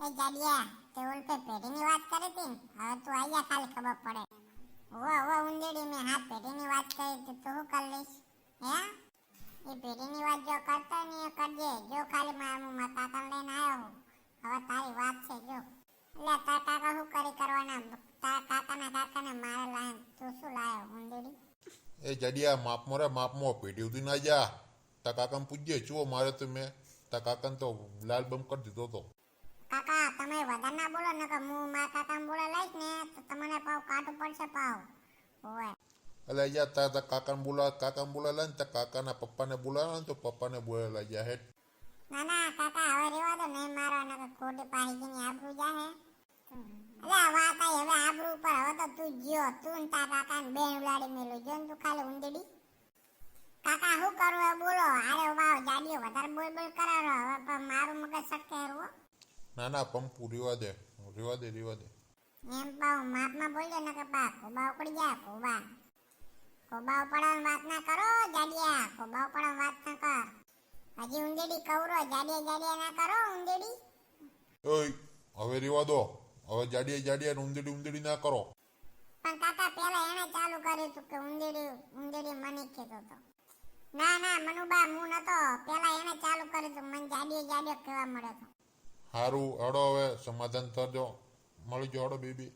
એ જાડિયા તે ઓલપે પેઢીની વાત કરી હતી ને હવે તું આયા ખાલી ખબર પડે ઓ ઉંદેડી મેં હાથ પેઢીની વાત કરી તો તું શું કરી લઈશ હે એ પેઢીની વાત જો કરતા નહીં એ કરજે જો ખાલી મારા કાકા લઈને આવ્યો હવે તારી વાત છે જો એટલે તારા કાકા શું કરી કરવાના તારા કાકાને મારે લાય તું શું લાયો ઉંદેડી એ જડિયા માપમો રે માપમો પેઢી સુધી ના જા તા કાકાને પૂછજે ચુઓ મારે તો મેં તા કાકાને તો લાલ બમ કરી દીધો તો કાકા તમે વધારે ના બોલો ને કે હું મારા કાકાને બોલે લઈશ ને તો તમને પાવ કાઢવું પડશે પાવ ઓય એટલે યા તા કાકાને બોલા ને તા કાકાના પપ્પાને બોલાવે ને તો પપ્પાને બોલાવેલા જા હેઠ ના કાકા હવે રેવા દો નહીં મારો ને ખોટી પાહીની આબરૂ જાહે અરે વાત આઈ હવે આબરૂ પર હવે તો તું જ્યો તું ને તારા કાકાને બેન ઉલાડી મેલું જો ને તું ખાલી ઉંદેડી કાકા શું કરું એ બોલો અરે વાવ જાડીઓ વધારે બોલ કરાવો હવે પણ મારું મગજ સટકે હરવો ના પંપુ રેવા દે એમ પાઉ માપમાં બોલજો ને કે પા કોબા ઉપડી જાય કોબા ઉપડવાની વાત ના કરો જાડિયા કોબા ઉપડવાની વાત ના કર હજી ઉંદેડી કવરો જાડિયા ના કરો ઉંદેડી ઓય હવે રેવા દો હવે જાડિયા ઉંદેડી ના કરો પણ કાકા પેલા એને ચાલુ કર્યું હતું કે ઉંદેડી મને કહેતો હતો ના મનુબા હું નતો પેલા એને ચાલુ કર્યું હતું મને જાડિયો કહેવા મળ્યો હતો હારું હડો હવે સમાધાન કરજો મળી જો હડો બેબી